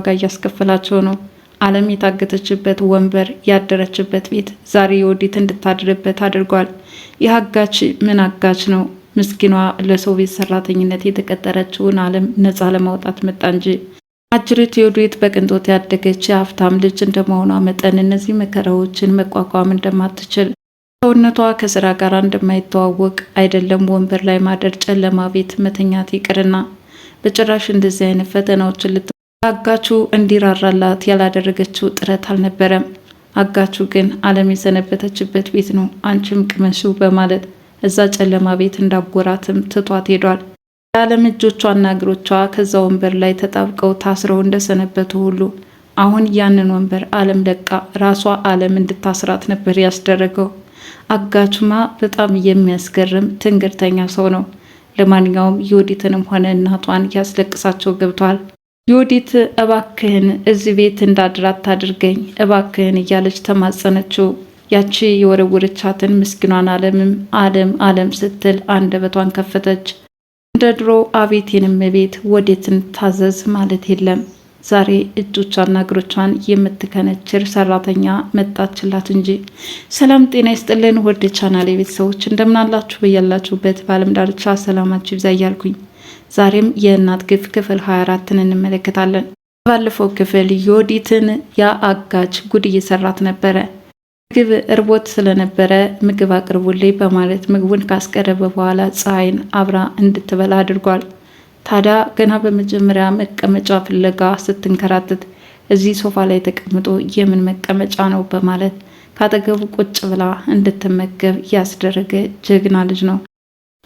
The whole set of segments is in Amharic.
ዋጋ እያስከፈላቸው ነው። አለም የታገተችበት ወንበር ያደረችበት ቤት ዛሬ የወዲት እንድታድርበት አድርጓል። የአጋች ምን አጋች ነው? ምስኪኗ ለሰው ቤት ሰራተኝነት የተቀጠረችውን አለም ነፃ ለማውጣት መጣ እንጂ። አጅሪት የወዲት በቅንጦት ያደገች የሀብታም ልጅ እንደመሆኗ መጠን እነዚህ መከራዎችን መቋቋም እንደማትችል ሰውነቷ ከስራ ጋር እንደማይተዋወቅ አይደለም ወንበር ላይ ማደር ጨለማ ቤት መተኛት ይቅርና በጭራሽ እንደዚህ አይነት ፈተናዎችን አጋቹ እንዲራራላት ያላደረገችው ጥረት አልነበረም። አጋቹ ግን አለም የሰነበተችበት ቤት ነው አንቺም ቅመሽው በማለት እዛ ጨለማ ቤት እንዳጎራትም ትቷት ሄዷል። የአለም እጆቿና እግሮቿ ከዛ ወንበር ላይ ተጣብቀው ታስረው እንደሰነበቱ ሁሉ አሁን ያንን ወንበር አለም ለቃ ራሷ አለም እንድታስራት ነበር ያስደረገው። አጋቹማ በጣም የሚያስገርም ትንግርተኛ ሰው ነው። ለማንኛውም የወዲትንም ሆነ እናቷን ያስለቅሳቸው ገብቷል። የወዲት እባክህን እዚህ ቤት እንዳድራት ታድርገኝ እባክህን እያለች ተማጸነችው። ያቺ የወረወረቻትን ምስኪኗን አለምም አለም ስትል አንደበቷን ከፈተች። እንደ ድሮ አቤቴንም ቤት ወዴትን ታዘዝ ማለት የለም። ዛሬ እጆቿና እግሮቿን የምትከነችር ሰራተኛ መጣችላት እንጂ። ሰላም ጤና ይስጥልን ወደ ቻናሌ ቤተሰቦች እንደምናላችሁ በያላችሁበት በአለም ዳርቻ ሰላማችሁ ይብዛ እያልኩኝ ዛሬም የእናት ግፍ ክፍል 24ን እንመለከታለን። ባለፈው ክፍል የወዲትን ያአጋች ጉድ እየሰራት ነበረ። ምግብ እርቦት ስለነበረ ምግብ አቅርቡልኝ በማለት ምግቡን ካስቀረበ በኋላ ፀሐይን አብራ እንድትበላ አድርጓል። ታዲያ ገና በመጀመሪያ መቀመጫ ፍለጋ ስትንከራተት እዚህ ሶፋ ላይ ተቀምጦ የምን መቀመጫ ነው በማለት ካጠገቡ ቁጭ ብላ እንድትመገብ ያስደረገ ጀግና ልጅ ነው።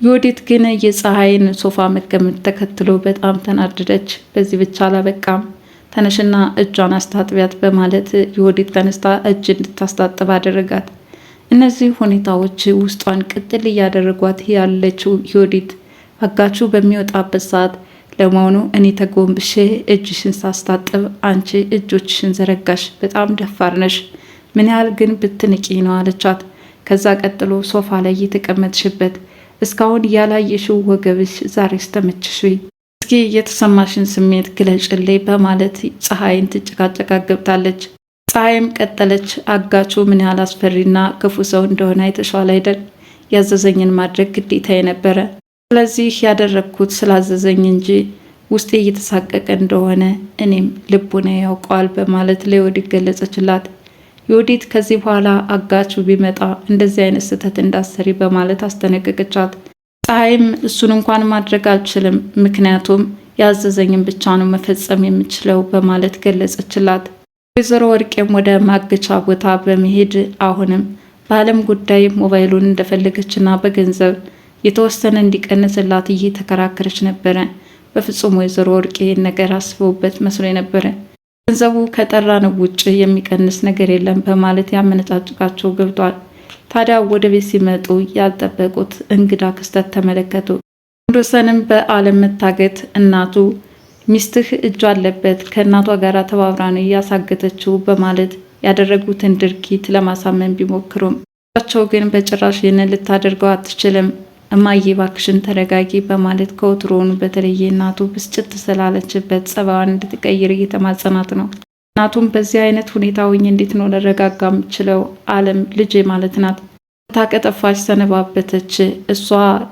የወዲት ግን የፀሐይን ሶፋ መቀመጥ ተከትሎ በጣም ተናደደች። በዚህ ብቻ አላበቃም። ተነሽና እጇን አስታጥቢያት በማለት የወዲት ተነስታ እጅ እንድታስታጥብ አደረጋት። እነዚህ ሁኔታዎች ውስጧን ቅጥል እያደረጓት ያለችው የወዲት አጋቹ በሚወጣበት ሰዓት ለመሆኑ እኔ ተጎንብሼ እጅሽን ሳስታጥብ አንቺ እጆችሽን ዘረጋሽ፣ በጣም ደፋር ነሽ፣ ምን ያህል ግን ብትንቂ ነው አለቻት። ከዛ ቀጥሎ ሶፋ ላይ የተቀመጥሽበት እስካሁን ያላየሽው ወገብሽ ዛሬ ስተመችሽ እስኪ የተሰማሽን ስሜት ግለጭልኝ በማለት ፀሐይን ትጨቃጨቃ ገብታለች። ፀሐይም ቀጠለች፣ አጋቹ ምን ያህል አስፈሪና ክፉ ሰው እንደሆነ አይተሽዋል አይደል? ያዘዘኝን ማድረግ ግዴታዬ ነበረ። ስለዚህ ያደረግኩት ስላዘዘኝ እንጂ ውስጤ እየተሳቀቀ እንደሆነ እኔም ልቡን ያውቀዋል በማለት ለወዲት ገለጸችላት። የወዲት ከዚህ በኋላ አጋቹ ቢመጣ እንደዚህ አይነት ስህተት እንዳሰሪ በማለት አስጠነቀቀቻት። ፀሐይም እሱን እንኳን ማድረግ አልችልም፣ ምክንያቱም ያዘዘኝን ብቻ ነው መፈጸም የምችለው በማለት ገለጸችላት። ወይዘሮ ወርቄም ወደ ማገቻ ቦታ በመሄድ አሁንም በአለም ጉዳይ ሞባይሉን እንደፈለገችና በገንዘብ የተወሰነ እንዲቀንስላት እየተከራከረች ነበረ። በፍጹም ወይዘሮ ወርቄ ነገር አስበውበት መስሎ ነበረ። ገንዘቡ ከጠራነው ውጭ የሚቀንስ ነገር የለም በማለት ያመነጫጭቃቸው ገብቷል። ታዲያ ወደ ቤት ሲመጡ ያልጠበቁት እንግዳ ክስተት ተመለከቱ። ወንዶሰንም በአለም መታገት እናቱ ሚስትህ እጁ አለበት ከእናቷ ጋር ተባብራ ነው እያሳገተችው በማለት ያደረጉትን ድርጊት ለማሳመን ቢሞክሩም ቸው ግን በጭራሽ ይህንን ልታደርገው አትችልም፣ እማዬ ባክሽን ተረጋጊ በማለት ከወትሮውኑ በተለየ እናቱ ብስጭት ስላለችበት ጸባዋን እንድትቀይር እየተማጸናት ነው። እናቱም በዚህ አይነት ሁኔታ ሆኜ እንዴት ነው ልረጋጋ የምችለው? አለም ልጄ ማለት ናት። ታቀጠፋች ሰነባበተች። እሷ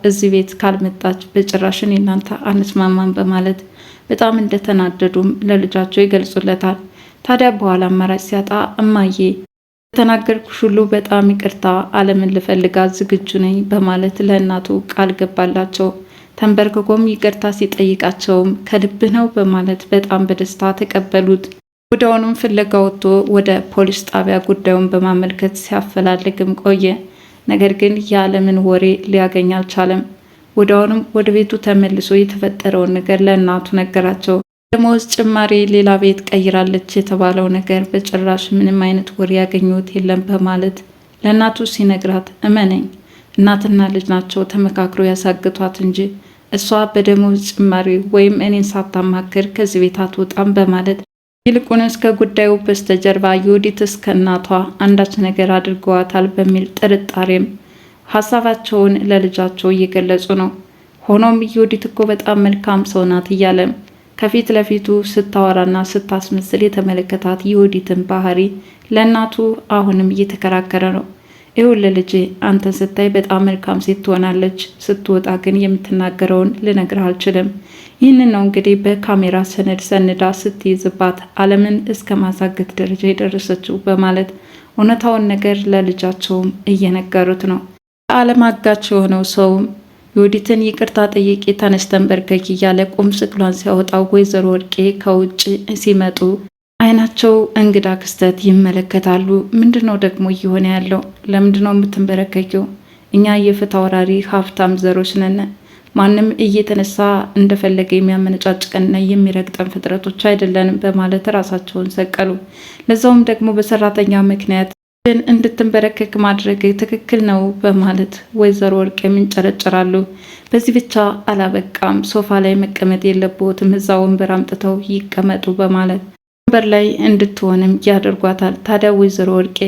እዚህ ቤት ካልመጣች በጭራሽን እናንተ አንስማማን በማለት በጣም እንደተናደዱም ለልጃቸው ይገልጹለታል። ታዲያ በኋላ አማራጭ ሲያጣ እማዬ የተናገርኩሽ ሁሉ በጣም ይቅርታ፣ አለምን ልፈልጋት ዝግጁ ነኝ በማለት ለእናቱ ቃል ገባላቸው። ተንበርክኮም ይቅርታ ሲጠይቃቸውም ከልብ ነው በማለት በጣም በደስታ ተቀበሉት። ወዲያውኑም ፍለጋ ወጥቶ ወደ ፖሊስ ጣቢያ ጉዳዩን በማመልከት ሲያፈላልግም ቆየ። ነገር ግን የአለምን ወሬ ሊያገኝ አልቻለም። ወዲያውኑም ወደ ቤቱ ተመልሶ የተፈጠረውን ነገር ለእናቱ ነገራቸው። ደሞዝ ጭማሪ ሌላ ቤት ቀይራለች የተባለው ነገር በጭራሽ ምንም አይነት ወሬ ያገኙት የለም በማለት ለእናቱ ሲነግራት፣ እመነኝ እናትና ልጅ ናቸው ተመካክሮ ያሳግቷት እንጂ እሷ በደሞዝ ጭማሪ ወይም እኔን ሳታማክር ከዚህ ቤት አትወጣም በማለት ይልቁንስ ከጉዳዩ በስተጀርባ የወዲት እስከ እናቷ አንዳች ነገር አድርገዋታል በሚል ጥርጣሬም ሀሳባቸውን ለልጃቸው እየገለጹ ነው። ሆኖም የወዲት እኮ በጣም መልካም ሰው ናት እያለም ከፊት ለፊቱ ስታወራና ስታስመስል የተመለከታት የወዲትን ባህሪ ለእናቱ አሁንም እየተከራከረ ነው። ይኸውልህ ልጄ አንተን ስታይ በጣም መልካም ሴት ትሆናለች፣ ስትወጣ ግን የምትናገረውን ልነግርህ አልችልም። ይህንን ነው እንግዲህ በካሜራ ሰነድ ሰንዳ ስትይዝባት ዓለምን እስከ ማሳገት ደረጃ የደረሰችው በማለት እውነታውን ነገር ለልጃቸውም እየነገሩት ነው። ዓለም አጋች የሆነው ሰውም የወዲትን ይቅርታ ጠይቄ ተነስተን በርከክ እያለ ቁም ስቅሏን ሲያወጣው ወይዘሮ ወርቄ ከውጭ ሲመጡ አይናቸው እንግዳ ክስተት ይመለከታሉ። ምንድነው ደግሞ እየሆነ ያለው? ለምንድነው የምትንበረከኪው? እኛ የፍትህ አውራሪ ሀብታም ዘሮች ነን። ማንም እየተነሳ እንደፈለገ የሚያመነጫጭቀንና የሚረግጠን ፍጥረቶች አይደለንም በማለት ራሳቸውን ሰቀሉ። ለዛውም ደግሞ በሰራተኛ ምክንያት እንድትንበረከክ ማድረግ ትክክል ነው በማለት ወይዘሮ ወርቅ የሚንጨረጨራሉ። በዚህ ብቻ አላበቃም። ሶፋ ላይ መቀመጥ የለብዎትም፣ እዛ ወንበር አምጥተው ይቀመጡ በማለት ወንበር ላይ እንድትሆንም ያደርጓታል። ታዲያ ወይዘሮ ወርቄ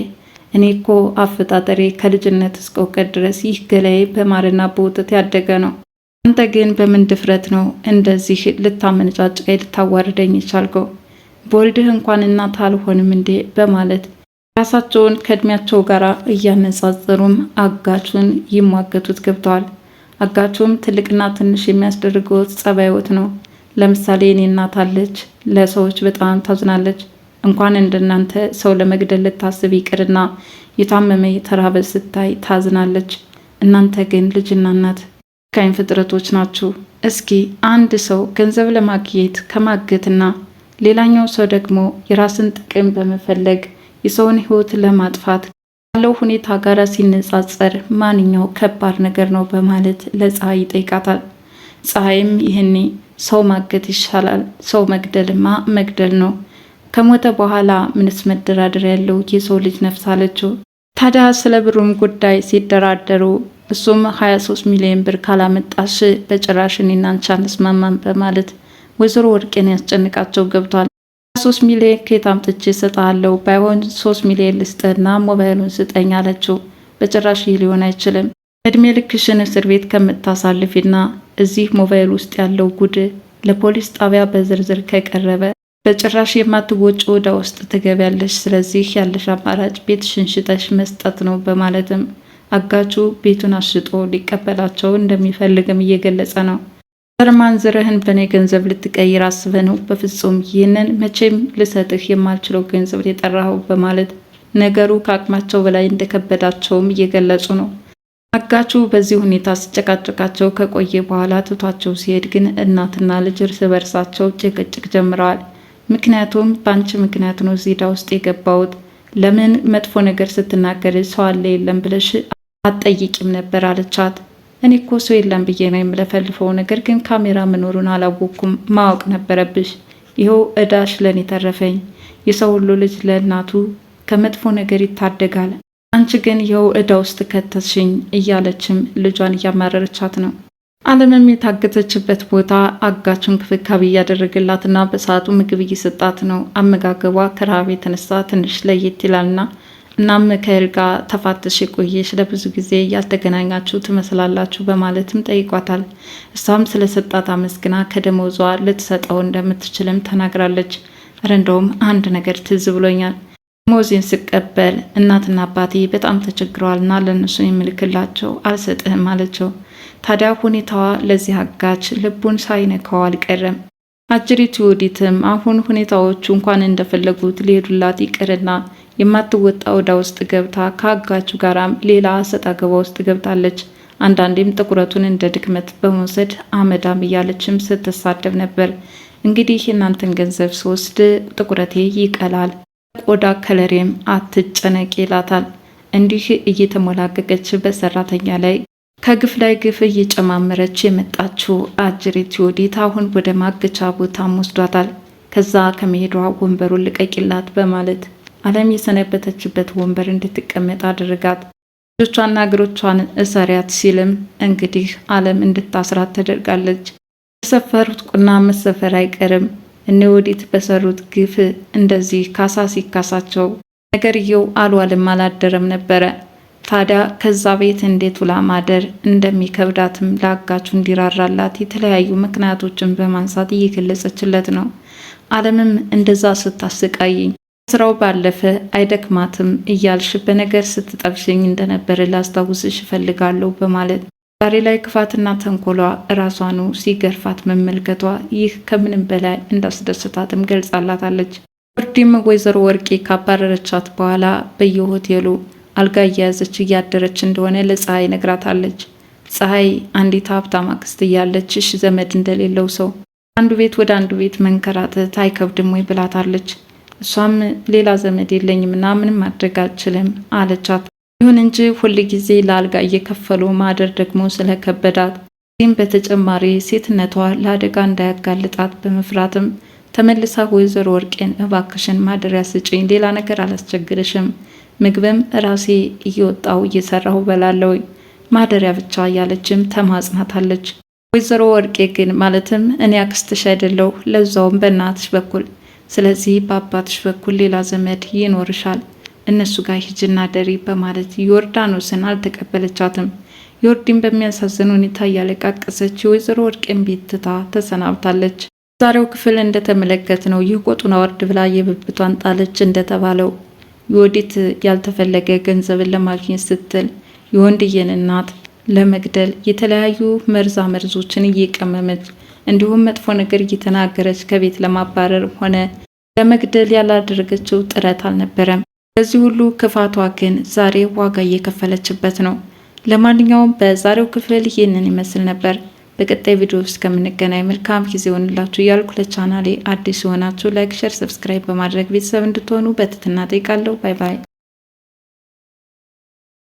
እኔ እኮ አፈጣጠሬ ከልጅነት እስከ እውቀት ድረስ ይህ ገላዬ በማርና በወተት ያደገ ነው። አንተ ግን በምን ድፍረት ነው እንደዚህ ልታመነጫጭቀኝ ልታዋርደኝ የቻልከው? በወልድህ እንኳን እናት አልሆንም እንዴ? በማለት ራሳቸውን ከእድሜያቸው ጋር እያነጻጸሩም አጋቹን ይሟገቱት ገብተዋል። አጋቹም ትልቅና ትንሽ የሚያስደርገው ጸባይወት ነው። ለምሳሌ እኔ እናት አለች፣ ለሰዎች በጣም ታዝናለች። እንኳን እንደናንተ ሰው ለመግደል ልታስብ ይቅርና የታመመ የተራበ ስታይ ታዝናለች። እናንተ ግን ልጅና እናት ካይን ፍጥረቶች ናችሁ። እስኪ አንድ ሰው ገንዘብ ለማግኘት ከማገትና ሌላኛው ሰው ደግሞ የራስን ጥቅም በመፈለግ የሰውን ሕይወት ለማጥፋት ያለው ሁኔታ ጋር ሲነጻጸር ማንኛው ከባድ ነገር ነው በማለት ለፀሐይ ይጠይቃታል። ፀሐይም ይህኔ ሰው ማገት ይሻላል፣ ሰው መግደልማ መግደል ነው፣ ከሞተ በኋላ ምንስ መደራደር ያለው የሰው ልጅ ነፍስ አለችው። ታዲያ ስለ ብሩም ጉዳይ ሲደራደሩ እሱም 23 ሚሊዮን ብር ካላመጣሽ በጭራሽ እኔና አንቺ አንስማማም በማለት ወይዘሮ ወርቄን ያስጨንቃቸው ገብቷል። 3 ሚሊዮን ከየት አምጥቼ እሰጥሃለሁ? ባይሆን 3 ሚሊዮን ልስጥና ሞባይሉን ስጠኝ አለችው። በጭራሽ ይህ ሊሆን አይችልም። እድሜ ልክሽን እስር ቤት ከምታሳልፊና እዚህ ሞባይል ውስጥ ያለው ጉድ ለፖሊስ ጣቢያ በዝርዝር ከቀረበ በጭራሽ የማትወጪ ወዳ ውስጥ ትገቢያለሽ። ስለዚህ ያለሽ አማራጭ ቤትሽን ሽጠሽ መስጠት ነው በማለትም አጋቹ ቤቱን አሽጦ ሊቀበላቸው እንደሚፈልግም እየገለጸ ነው። ዘርህን በእኔ ገንዘብ ልትቀይር አስበህ ነው? በፍጹም ይህንን መቼም ልሰጥህ የማልችለው ገንዘብ የጠራኸው በማለት ነገሩ ከአቅማቸው በላይ እንደከበዳቸውም እየገለጹ ነው። አጋቹ በዚህ ሁኔታ ሲጨቃጨቃቸው ከቆየ በኋላ ትቷቸው ሲሄድ ግን እናትና ልጅ እርስ በርሳቸው ጭቅጭቅ ጀምረዋል። ምክንያቱም በአንቺ ምክንያት ነው እዚህ ዕዳ ውስጥ የገባሁት። ለምን መጥፎ ነገር ስትናገር ሰው አለ የለም ብለሽ አትጠይቂም ነበር አለቻት። እኔ እኮ ሰው የለም ብዬ ነው የምለፈልፈው፣ ነገር ግን ካሜራ መኖሩን አላወቅኩም፣ ማወቅ ነበረብሽ። ይኸው እዳሽ ለኔ ተረፈኝ። የሰው ሁሉ ልጅ ለእናቱ ከመጥፎ ነገር ይታደጋል፣ አንቺ ግን ይኸው እዳ ውስጥ ከተሽኝ እያለችም ልጇን እያማረረቻት ነው። ዓለምም የታገተችበት ቦታ አጋቹን ክፍካቤ እያደረገላትና በሰዓቱ ምግብ እየሰጣት ነው። አመጋገቧ ከረሃብ የተነሳ ትንሽ ለየት ይላልና እናም ከኤል ጋር ተፋተሽ የቆየሽ ለብዙ ጊዜ ያልተገናኛችሁ ትመስላላችሁ በማለትም ጠይቋታል። እሷም ስለሰጣት አመስግና ከደሞዟ ልትሰጠው እንደምትችልም ተናግራለች። እረ እንደውም አንድ ነገር ትዝ ብሎኛል፣ ደሞዜን ስቀበል እናትና አባቴ በጣም ተቸግረዋልና ለእነሱ የምልክላቸው አልሰጥህም አለችው። ታዲያ ሁኔታዋ ለዚህ አጋች ልቡን ሳይነካው አልቀረም። አጅሪቱ ወዲትም አሁን ሁኔታዎቹ እንኳን እንደፈለጉት ሊሄዱላት ይቅርና የማትወጣ ወዳ ውስጥ ገብታ ከአጋቹ ጋራም ሌላ ሰጣ ገባ ውስጥ ገብታለች። አንዳንዴም ጥቁረቱን እንደ ድክመት በመውሰድ አመዳም እያለችም ስትሳደብ ነበር። እንግዲህ የእናንተን ገንዘብ ስወስድ ጥቁረቴ ይቀላል፣ ቆዳ ከለሬም አትጨነቅ ይላታል። እንዲህ እየተሞላቀቀች በሰራተኛ ላይ ከግፍ ላይ ግፍ እየጨማመረች የመጣችው አጅሪት ወዲት አሁን ወደ ማገቻ ቦታም ወስዷታል። ከዛ ከመሄዷ ወንበሩን ልቀቂላት በማለት ዓለም የሰነበተችበት ወንበር እንድትቀመጥ አድርጋት እጆቿና እግሮቿን እሰሪያት ሲልም እንግዲህ ዓለም እንድታስራት ተደርጋለች። የሰፈሩት ቁና መሰፈር አይቀርም። እነ ወዲት በሰሩት ግፍ እንደዚህ ካሳ ሲካሳቸው ነገርየው አልዋልም አላደረም ነበረ። ታዲያ ከዛ ቤት እንዴት ውላ ማደር እንደሚከብዳትም ለአጋቹ እንዲራራላት የተለያዩ ምክንያቶችን በማንሳት እየገለጸችለት ነው። አለምም እንደዛ ስታስቃይኝ ስራው ባለፈ አይደክማትም እያልሽ በነገር ስትጠብሽኝ እንደነበር ላስታውስሽ እፈልጋለሁ በማለት ዛሬ ላይ ክፋትና ተንኮሏ ራሷኑ ሲገርፋት መመልከቷ ይህ ከምንም በላይ እንዳስደስታትም ገልጻላታለች። ወርዲም ወይዘሮ ወርቄ ካባረረቻት በኋላ በየሆቴሉ አልጋ እየያዘች እያደረች እንደሆነ ለፀሐይ ነግራታለች። ፀሐይ አንዲት ሀብታም አክስት እያለችሽ ዘመድ እንደሌለው ሰው አንዱ ቤት ወደ አንዱ ቤት መንከራተት አይከብድም ወይ ብላታለች። እሷም ሌላ ዘመድ የለኝምና ምንም ማድረግ አልችልም አለቻት። ይሁን እንጂ ሁል ጊዜ ለአልጋ እየከፈሉ ማደር ደግሞ ስለከበዳት ይህም በተጨማሪ ሴትነቷ ለአደጋ እንዳያጋልጣት በመፍራትም ተመልሳ ወይዘሮ ወርቄን እባክሽን ማደሪያ ስጪኝ፣ ሌላ ነገር አላስቸግርሽም፣ ምግብም ራሴ እየወጣው እየሰራሁ በላለው ማደሪያ ብቻ እያለችም ተማጽናታለች። ወይዘሮ ወርቄ ግን ማለትም እኔ አክስትሽ አይደለሁ ለዛውም በእናትሽ በኩል፣ ስለዚህ በአባትሽ በኩል ሌላ ዘመድ ይኖርሻል፣ እነሱ ጋር ሂጅና ደሪ በማለት ዮርዳኖስን አልተቀበለቻትም። ዮርዲን በሚያሳዝን ሁኔታ እያለቃቀሰች የወይዘሮ ወርቄን ቤት ትታ ተሰናብታለች። ዛሬው ክፍል እንደተመለከትነው ይህ ቆጡን አወርድ ብላ የብብቷን ጣለች እንደተባለው የወዲት ያልተፈለገ ገንዘብን ለማግኘት ስትል የወንድየን እናት ለመግደል የተለያዩ መርዞችን እየቀመመች እንዲሁም መጥፎ ነገር እየተናገረች ከቤት ለማባረር ሆነ ለመግደል ያላደረገችው ጥረት አልነበረም። በዚህ ሁሉ ክፋቷ ግን ዛሬ ዋጋ እየከፈለችበት ነው። ለማንኛውም በዛሬው ክፍል ይህንን ይመስል ነበር። በቀጣይ ቪዲዮ ውስጥ ከምንገናኝ መልካም ጊዜ ሆንላችሁ እያልኩ ለቻናሌ አዲስ የሆናችሁ ላይክ፣ ሸር፣ ሰብስክራይብ በማድረግ ቤተሰብ እንድትሆኑ በትህትና ጠይቃለሁ። ባይ ባይ።